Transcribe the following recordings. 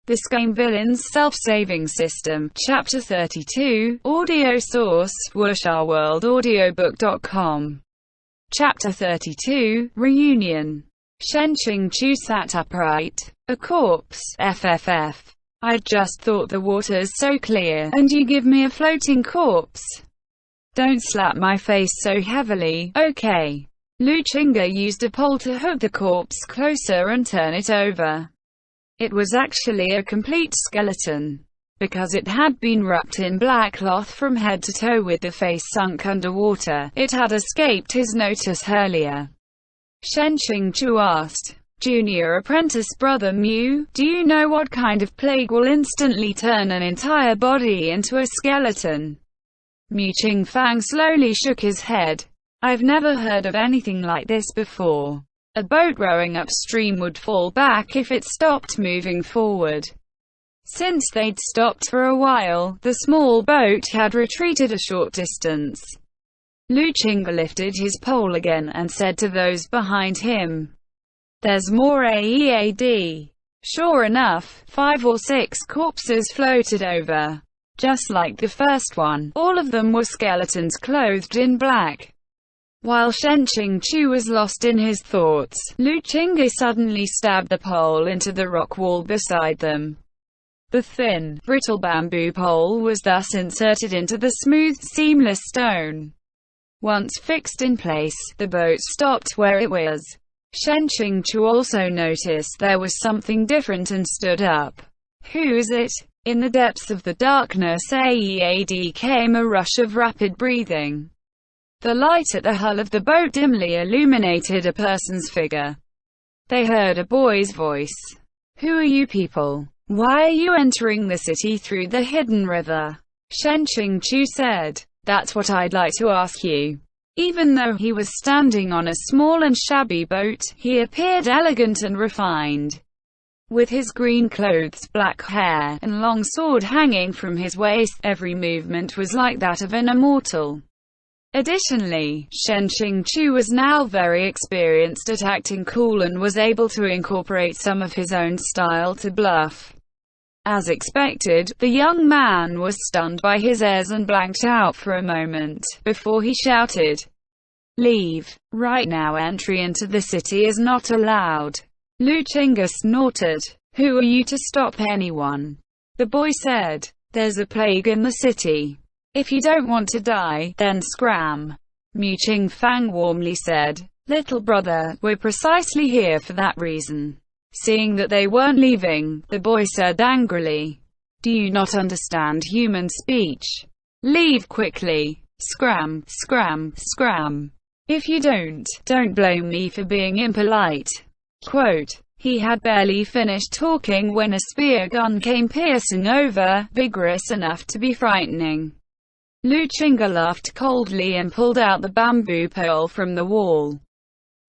The Scum Villain's Self-Saving System, Chapter 32, Audio Source, wuxia-world-audiobook.com. Chapter 32, Reunion. Shen Qingqiu sat upright. A corpse, FFF. I'd just thought the water's so clear, and you give me a floating corpse. Don't slap my face so heavily, okay? Lu Qingge used a pole to hook the corpse closer and turn it over. It was actually a complete skeleton. Because it had been wrapped in black cloth from head to toe with the face sunk underwater, it had escaped his notice earlier. Shen Qingqiu asked, "Junior apprentice brother Mu, do you know what kind of plague will instantly turn an entire body into a skeleton?" Mu Qingfang slowly shook his head. "I've never heard of anything like this before. A boat rowing upstream would fall back if it stopped moving forward." Since they'd stopped for a while, the small boat had retreated a short distance. Lu Qingge lifted his pole again and said to those behind him, "There's more AEAD." Sure enough, 5 or 6 corpses floated over. Just like the first one, all of them were skeletons clothed in black. While Shen Qingqiu was lost in his thoughts, Lu Qingge suddenly stabbed the pole into the rock wall beside them. The thin, brittle bamboo pole was thus inserted into the smooth, seamless stone. Once fixed in place, the boat stopped where it was. Shen Qingqiu also noticed there was something different and stood up. "Who's it?" In the depths of the darkness AEAD came a rush of rapid breathing. The light at the hull of the boat dimly illuminated a person's figure. They heard a boy's voice. "Who are you people? Why are you entering the city through the hidden river?" Shen Qingqiu said, "That's what I'd like to ask you." Even though he was standing on a small and shabby boat, he appeared elegant and refined. With his green clothes, black hair, and long sword hanging from his waist, every movement was like that of an immortal. Additionally, Shen Qingqiu was now very experienced at acting cool and was able to incorporate some of his own style to bluff. As expected, the young man was stunned by his airs and blanked out for a moment, before he shouted, "Leave. Right now entry into the city is not allowed." Lu Qingge snorted. "Who are you to stop anyone?" The boy said, "There's a plague in the city. If you don't want to die, then scram." Mu Qingfang warmly said, "Little brother, we're precisely here for that reason." Seeing that they weren't leaving, the boy said angrily, "Do you not understand human speech? Leave quickly. Scram, scram, scram. If you don't blame me for being impolite." Quote, he had barely finished talking when a spear gun came piercing over, vigorous enough to be frightening. Lu Qingge laughed coldly and pulled out the bamboo pole from the wall.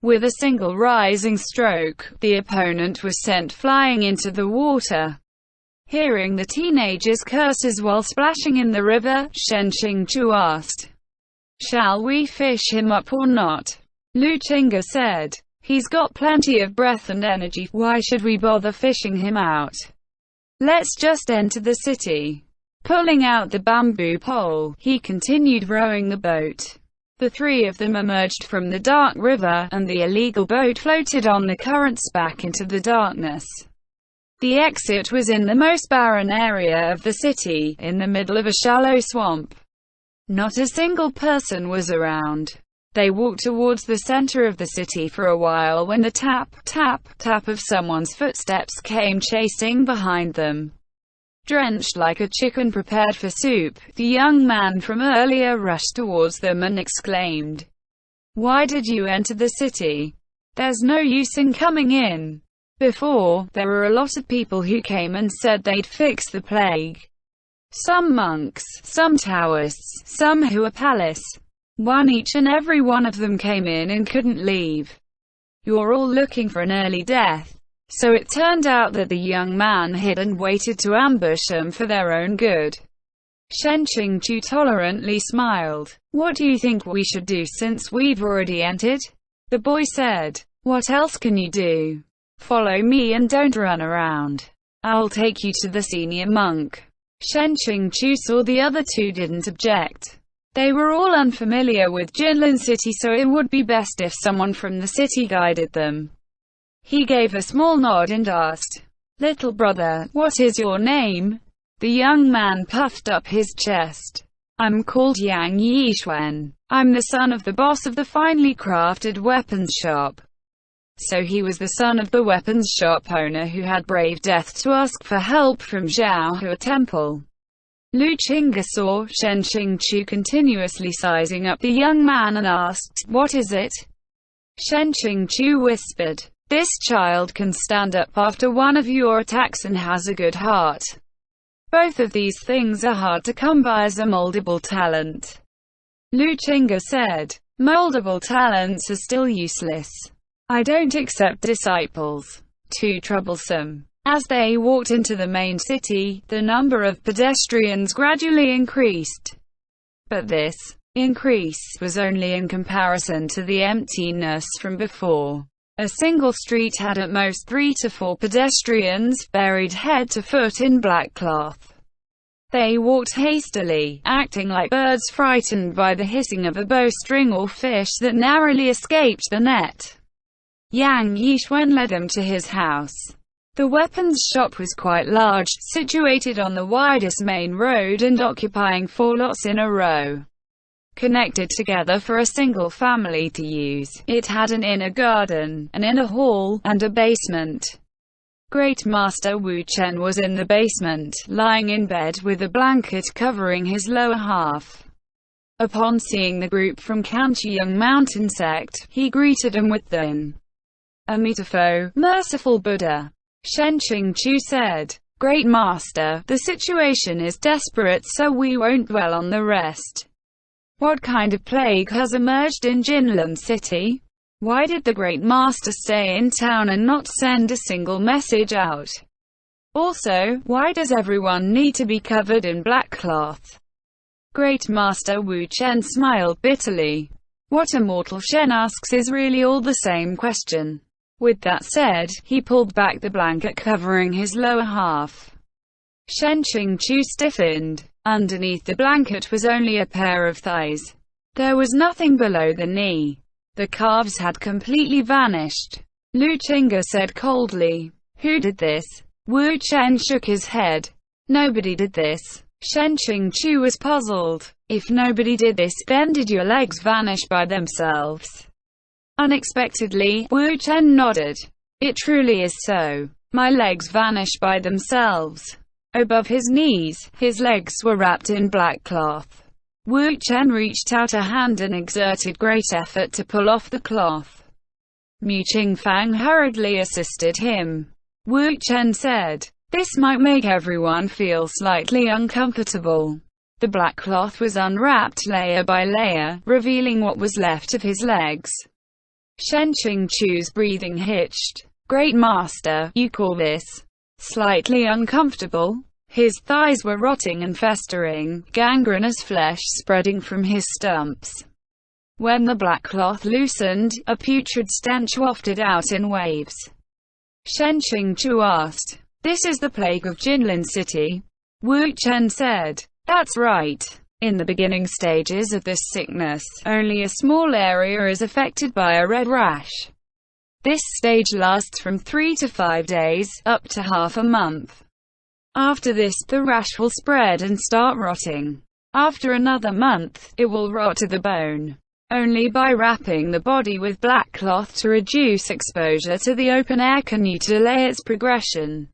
With a single rising stroke, the opponent was sent flying into the water. Hearing the teenager's curses while splashing in the river, Shen Qingqiu asked, "Shall we fish him up or not?" Lu Qingge said, "He's got plenty of breath and energy, why should we bother fishing him out? Let's just enter the city." Pulling out the bamboo pole, he continued rowing the boat. The three of them emerged from the dark river, and the illegal boat floated on the currents back into the darkness. The exit was in the most barren area of the city, in the middle of a shallow swamp. Not a single person was around. They walked towards the center of the city for a while when the tap, tap, tap of someone's footsteps came chasing behind them. Drenched like a chicken prepared for soup, the young man from earlier rushed towards them and exclaimed, "Why did you enter the city? There's no use in coming in. Before, there were a lot of people who came and said they'd fix the plague. Some monks, some Taoists, some who are palace. One each and every one of them came in and couldn't leave. You're all looking for an early death." So it turned out that the young man hid and waited to ambush them for their own good. Shen Qingqiu tolerantly smiled. "What do you think we should do since we've already entered?" The boy said. "What else can you do? Follow me and don't run around." I'll take you to the senior monk. Xiāng saw the other two didn't object. They were all unfamiliar with Jinlin City, so it would be best if someone from the city guided them. He gave a small nod and asked, "Little brother, what is your name?" The young man puffed up his chest. "I'm called Yang Yixuan. I'm the son of the boss of the finely crafted weapons shop." So he was the son of the weapons shop owner who had braved death to ask for help from Zhao Temple. Lu Qingge saw Xiāng continuously sizing up the young man and asked, "What is it?" Xiāng whispered, "This child can stand up after one of your attacks and has a good heart. Both of these things are hard to come by as a moldable talent." Lu Qingge said, "Moldable talents are still useless. I don't accept disciples. Too troublesome." As they walked into the main city, the number of pedestrians gradually increased. But this increase was only in comparison to the emptiness from before. A single street had at most 3 to 4 pedestrians, buried head to foot in black cloth. They walked hastily, acting like birds frightened by the hissing of a bowstring or fish that narrowly escaped the net. Yang Yixuan led them to his house. The weapons shop was quite large, situated on the widest main road and occupying 4 lots in a row, connected together for a single family to use. It had an inner garden, an inner hall, and a basement. Great Master Wu Chen was in the basement, lying in bed with a blanket covering his lower half. Upon seeing the group from Kanchiung Mountain sect, he greeted them with the Amitabha, merciful Buddha. Xiāng said, "Great Master, the situation is desperate, so we won't dwell on the rest. What kind of plague has emerged in Jinlin City? Why did the Great Master stay in town and not send a single message out? Also, why does everyone need to be covered in black cloth?" Great Master Wu Chen smiled bitterly. What a mortal Shen asks is really all the same question. With that said, he pulled back the blanket covering his lower half. Xiāng stiffened. Underneath the blanket was only a pair of thighs. There was nothing below the knee. The calves had completely vanished. Lu Qingge said coldly, "Who did this?" Wu Chen shook his head. "Nobody did this." Xiāng was puzzled. "If nobody did this, then did your legs vanish by themselves?" Unexpectedly, Wu Chen nodded. "It truly is so. My legs vanish by themselves." Above his knees, his legs were wrapped in black cloth. Wu Chen reached out a hand and exerted great effort to pull off the cloth. Mu Qingfang hurriedly assisted him. Wu Chen said, "This might make everyone feel slightly uncomfortable." The black cloth was unwrapped layer by layer, revealing what was left of his legs. Xiāng's breathing hitched. "Great Master, you call this slightly uncomfortable?" His thighs were rotting and festering, gangrenous flesh spreading from his stumps. When the black cloth loosened, a putrid stench wafted out in waves. Xiāng asked, "This is the plague of Jinlin City?" Wu Chen said, "That's right. In the beginning stages of this sickness, only a small area is affected by a red rash. This stage lasts from 3 to 5 days, up to half a month. After this, the rash will spread and start rotting. After another month, it will rot to the bone. Only by wrapping the body with black cloth to reduce exposure to the open air can you delay its progression."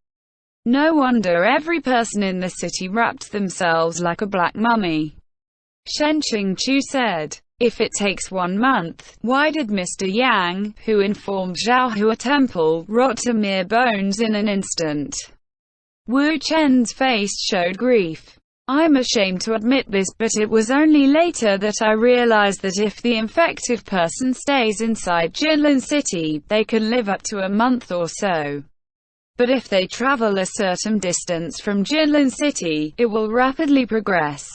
No wonder every person in the city wrapped themselves like a black mummy. Xiāng said, "If it takes 1 month, why did Mr. Yang, who informed Zhao Temple, rot to mere bones in an instant?" Wu Chen's face showed grief. "I'm ashamed to admit this, but it was only later that I realized that if the infected person stays inside Jinlin City, they can live up to a month or so. But if they travel a certain distance from Jinlin City, it will rapidly progress.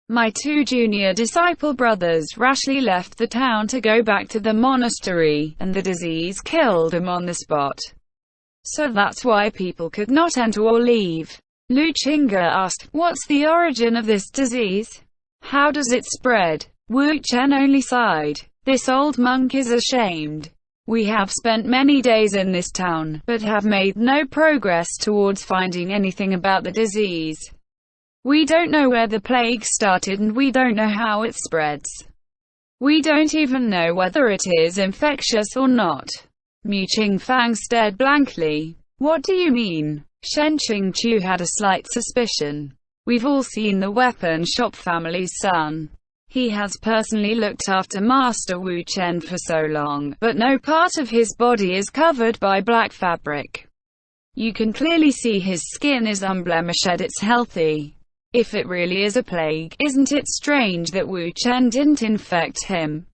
My 2 junior disciple brothers rashly left the town to go back to the monastery, and the disease killed them on the spot. so that's why people could not enter or leave. Lu Qingge asked, "What's the origin of this disease? How does it spread?" Wu Chen only sighed. "This old monk is ashamed. We have spent many days in this town, but have made no progress towards finding anything about the disease. We don't know where the plague started and we don't know how it spreads. We don't even know whether it is infectious or not." Mu Qingfang stared blankly. "What do you mean?" Shen Qingqiu had a slight suspicion. "We've all seen the weapon shop family's son. He has personally looked after Master Wu Chen for so long, but no part of his body is covered by black fabric. You can clearly see his skin is unblemished, it's healthy. If it really is a plague, isn't it strange that Wu Chen didn't infect him?"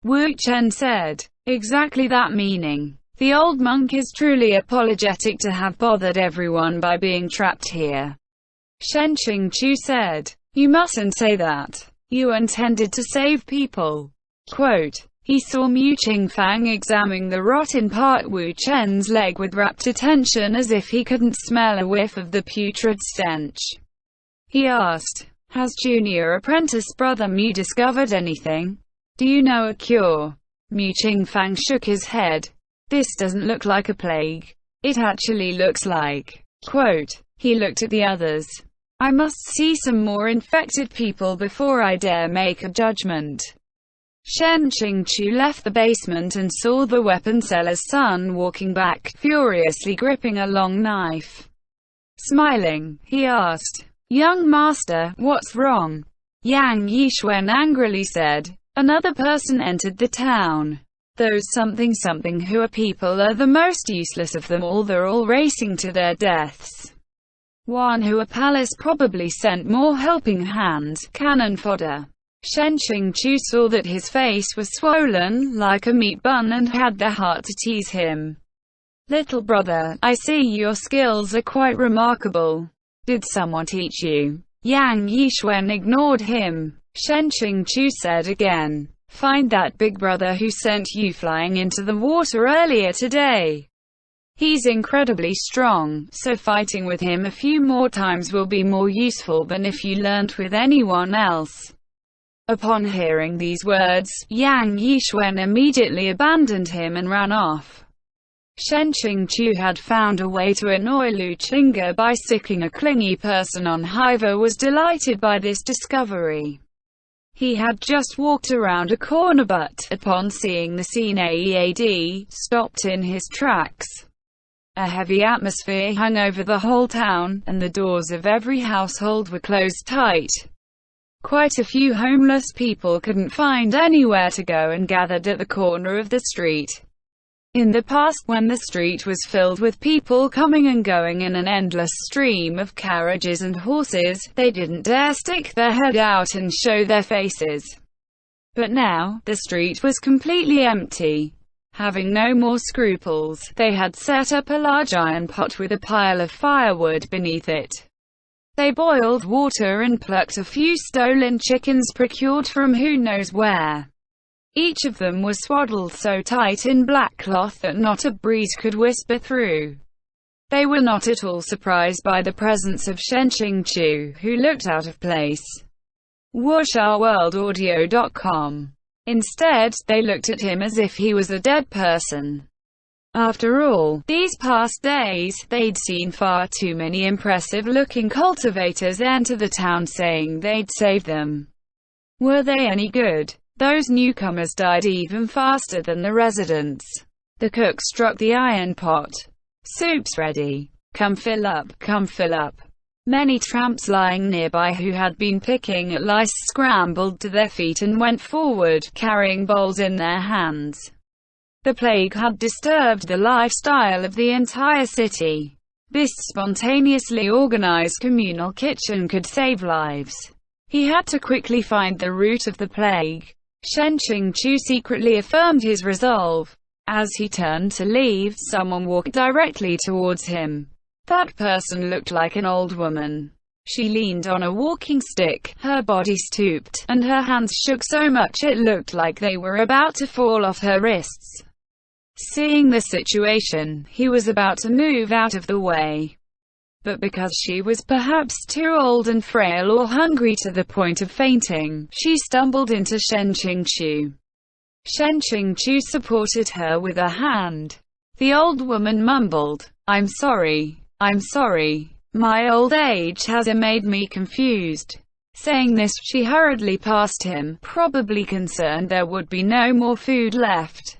Wu Chen said. "Exactly that meaning. The old monk is truly apologetic to have bothered everyone by being trapped here." Shen Qingqiu said. "You mustn't say that. You intended to save people." Quote, he saw Mu Qingfang examining the rotten part Wu Chen's leg with rapt attention as if he couldn't smell a whiff of the putrid stench. He asked, "Has junior apprentice brother Mu discovered anything? Do you know a cure?" Mu Qingfang shook his head. "This doesn't look like a plague. It actually looks like..." Quote, he looked at the others. "I must see some more infected people before I dare make a judgment." Shen Qingqiu left the basement and saw the weapon seller's son walking back, furiously gripping a long knife. Smiling, he asked, "Young master, what's wrong?" Yang Yixuan angrily said. Another person entered the town. "Those something who are people are the most useless of them all. They're all racing to their deaths. One who a palace probably sent more helping hands, cannon fodder." Shen Qingqiu saw that his face was swollen, like a meat bun, and had the heart to tease him. "Little brother, I see your skills are quite remarkable. Did someone teach you?" Yang Yixuan ignored him. Shen Qingqiu said again, "Find that big brother who sent you flying into the water earlier today. He's incredibly strong, so fighting with him a few more times will be more useful than if you learnt with anyone else." Upon hearing these words, Yang Yixuan immediately abandoned him and ran off. Shen Qingqiu had found a way to annoy Lu Qingge by sicking a clingy person on. Hiver was delighted by this discovery. He had just walked around a corner but, upon seeing the scene, stopped in his tracks. A heavy atmosphere hung over the whole town, and the doors of every household were closed tight. Quite a few homeless people couldn't find anywhere to go and gathered at the corner of the street. In the past, when the street was filled with people coming and going in an endless stream of carriages and horses, they didn't dare stick their head out and show their faces. But now, the street was completely empty. Having no more scruples, they had set up a large iron pot with a pile of firewood beneath it. They boiled water and plucked a few stolen chickens procured from who knows where. Each of them was swaddled so tight in black cloth that not a breeze could whisper through. They were not at all surprised by the presence of Shen Qingqiu, who looked out of place. WuxaWorldAudio.com. Instead, they looked at him as if he was a dead person. After all, these past days, they'd seen far too many impressive-looking cultivators enter the town saying they'd saved them. Were they any good? Those newcomers died even faster than the residents. The cook struck the iron pot. "Soup's ready. Come fill up, come fill up." Many tramps lying nearby who had been picking at lice scrambled to their feet and went forward, carrying bowls in their hands. The plague had disturbed the lifestyle of the entire city. This spontaneously organized communal kitchen could save lives. He had to quickly find the root of the plague. Shen Qingqiu secretly affirmed his resolve. As he turned to leave, someone walked directly towards him. That person looked like an old woman. She leaned on a walking stick, her body stooped, and her hands shook so much it looked like they were about to fall off her wrists. Seeing the situation, he was about to move out of the way. But because she was perhaps too old and frail or hungry to the point of fainting, she stumbled into Xiāng Tóngxiù. Xiāng Tóngxiù supported her with a hand. The old woman mumbled, I'm sorry. My old age has made me confused." Saying this, she hurriedly passed him, probably concerned there would be no more food left.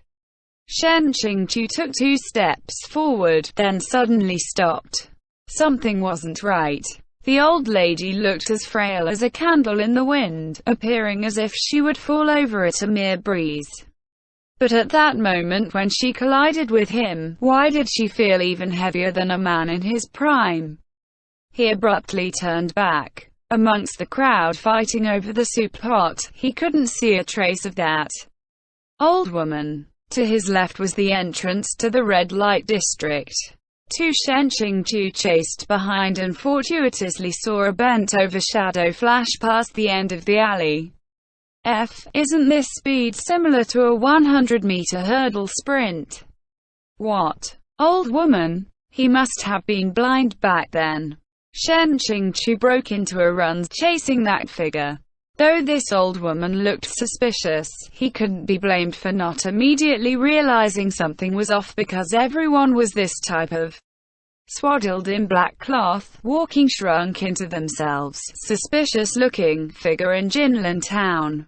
Xiāng Tóngxiù took 2 steps forward, then suddenly stopped. Something wasn't right. The old lady looked as frail as a candle in the wind, appearing as if she would fall over at a mere breeze. But at that moment when she collided with him, why did she feel even heavier than a man in his prime? He abruptly turned back. Amongst the crowd fighting over the soup pot, he couldn't see a trace of that old woman. To his left was the entrance to the red light district. Xiāng Tóngxiù chased behind and fortuitously saw a bent-over shadow flash past the end of the alley. Isn't this speed similar to a 100-meter hurdle sprint? What? Old woman? He must have been blind back then. Xiāng Tóngxiù broke into a run, chasing that figure. Though this old woman looked suspicious, he couldn't be blamed for not immediately realizing something was off, because everyone was this type of swaddled in black cloth, walking shrunk into themselves, suspicious-looking figure in Jinlan town.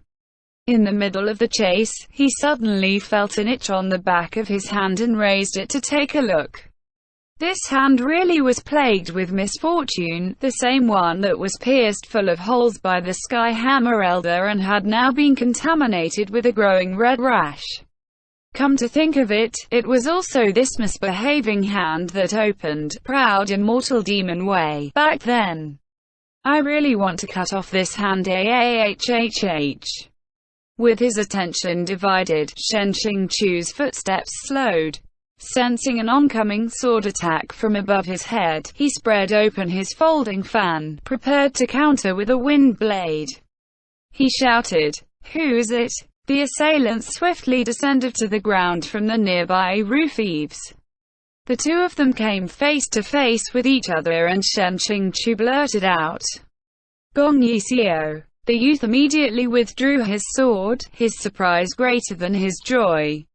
In the middle of the chase, he suddenly felt an itch on the back of his hand and raised it to take a look. This hand really was plagued with misfortune, the same one that was pierced full of holes by the sky hammer elder and had now been contaminated with a growing red rash. Come to think of it, it was also this misbehaving hand that opened, proud immortal demon way, back then. I really want to cut off this hand ahhhh. With his attention divided, Xiāng Tóngxiù's footsteps slowed. Sensing an oncoming sword attack from above his head, he spread open his folding fan, prepared to counter with a wind blade. He shouted, "Who is it?" The assailants swiftly descended to the ground from the nearby roof eaves. The 2 of them came face to face with each other and Xiāng Tóngxiù blurted out, "Gong Yi Xiao." The youth immediately withdrew his sword, his surprise greater than his joy.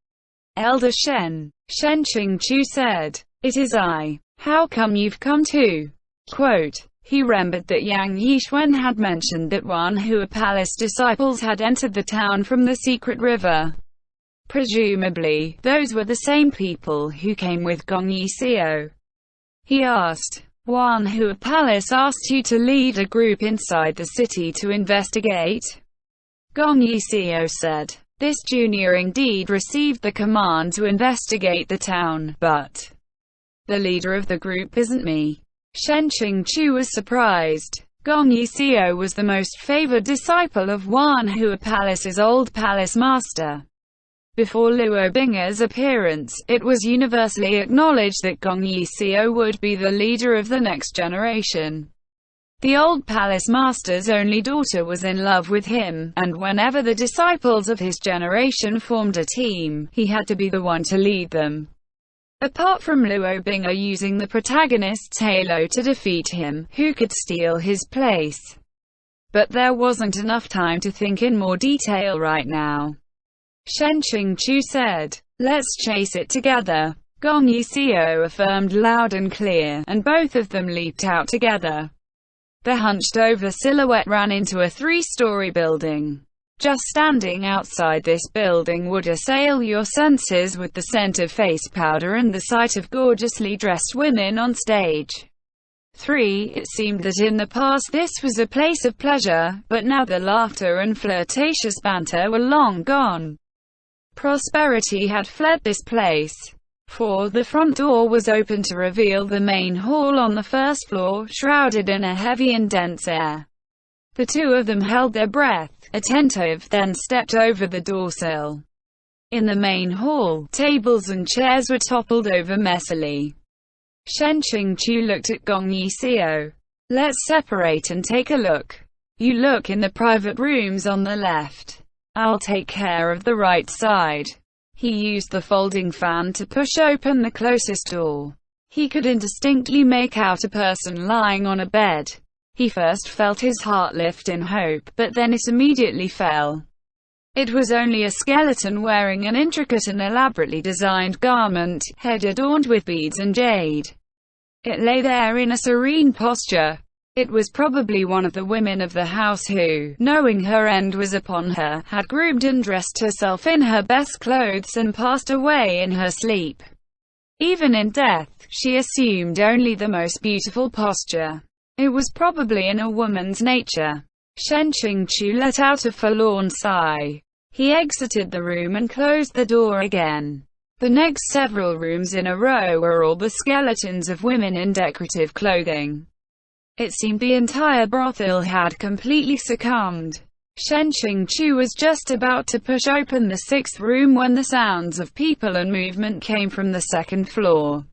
"Elder Shen," Xiāng Tóngxiù said, "it is I. How come you've come too?" Quote, he remembered that Yang Yixuan had mentioned that one Hua Palace disciples had entered the town from the secret river. Presumably, those were the same people who came with Gong Yi Xiao. He asked, "One Hua Palace asked you to lead a group inside the city to investigate?" Gong Yi Xiao said, "This junior indeed received the command to investigate the town, but the leader of the group isn't me." Xiāng Tóngxiù was surprised. Gong Yi Xiao was the most favored disciple of Wan Hua Palace's old palace master. Before Luo Bing's appearance, it was universally acknowledged that Gong Yi Xiao would be the leader of the next generation. The old palace master's only daughter was in love with him, and whenever the disciples of his generation formed a team, he had to be the one to lead them. Apart from Luo Bing using the protagonist's halo to defeat him, who could steal his place? But there wasn't enough time to think in more detail right now. Xiāng Tóngxiù said, "Let's chase it together." Gong Yi Xiao affirmed loud and clear, and both of them leaped out together. The hunched-over silhouette ran into a 3-story building. Just standing outside this building would assail your senses with the scent of face powder and the sight of gorgeously dressed women on stage. 3. It seemed that in the past this was a place of pleasure, but now the laughter and flirtatious banter were long gone. Prosperity had fled this place. 4. The front door was open to reveal the main hall on the first floor, shrouded in a heavy and dense air. The 2 of them held their breath, attentive, then stepped over the doorsill. In the main hall, tables and chairs were toppled over messily. Xiāng Tóngxiù looked at Gong Yi Xiao. "Let's separate and take a look. You look in the private rooms on the left. I'll take care of the right side." He used the folding fan to push open the closest door. He could indistinctly make out a person lying on a bed. He first felt his heart lift in hope, but then it immediately fell. It was only a skeleton wearing an intricate and elaborately designed garment, head adorned with beads and jade. It lay there in a serene posture. It was probably one of the women of the house who, knowing her end was upon her, had groomed and dressed herself in her best clothes and passed away in her sleep. Even in death, she assumed only the most beautiful posture. It was probably in a woman's nature. Xiāng let out a forlorn sigh. He exited the room and closed the door again. The next several rooms in a row were all the skeletons of women in decorative clothing. It seemed the entire brothel had completely succumbed. Xiāng was just about to push open the sixth room when the sounds of people and movement came from the second floor.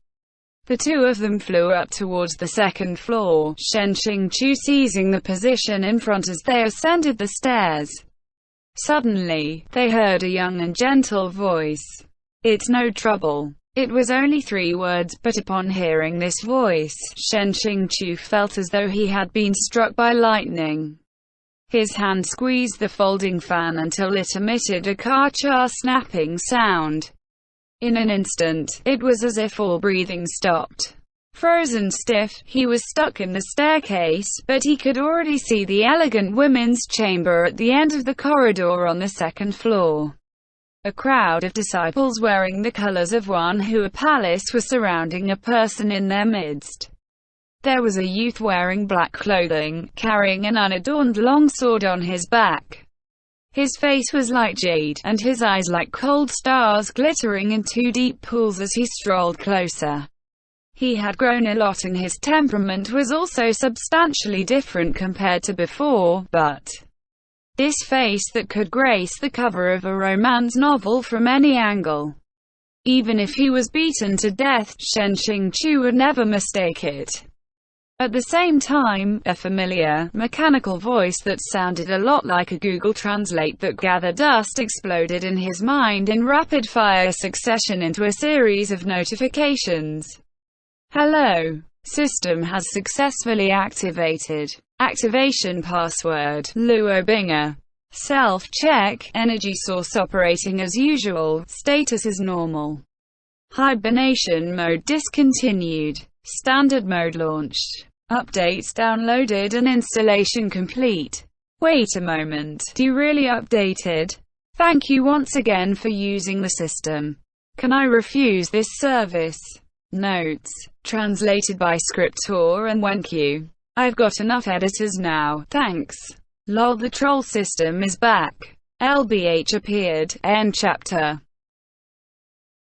The two of them flew up towards the second floor, Xiāng seizing the position in front as they ascended the stairs. Suddenly, they heard a young and gentle voice. "It's no trouble." It was only 3 words, but upon hearing this voice, Xiāng felt as though he had been struck by lightning. His hand squeezed the folding fan until it emitted a ka-cha snapping sound. In an instant, it was as if all breathing stopped. Frozen stiff, he was stuck in the staircase, but he could already see the elegant women's chamber at the end of the corridor on the second floor. A crowd of disciples wearing the colors of one Hua palace were surrounding a person in their midst. There was a youth wearing black clothing, carrying an unadorned long sword on his back. His face was like jade, and his eyes like cold stars glittering in 2 deep pools as he strolled closer. He had grown a lot and his temperament was also substantially different compared to before, but this face that could grace the cover of a romance novel from any angle. Even if he was beaten to death, Xiāng would never mistake it. At the same time, a familiar, mechanical voice that sounded a lot like a Google Translate that gathered dust exploded in his mind in rapid-fire succession into a series of notifications. "Hello. System has successfully activated. Activation password, Luo Binger. Self-check, energy source operating as usual, status is normal. Hibernation mode discontinued. Standard mode launched. Updates downloaded and installation complete. Wait a moment, you really updated? Thank you once again for using the system. Can I refuse this service? Notes. Translated by Scriptor and Wenq. I've got enough editors now, thanks. Lol, the troll system is back. LBH appeared. End chapter.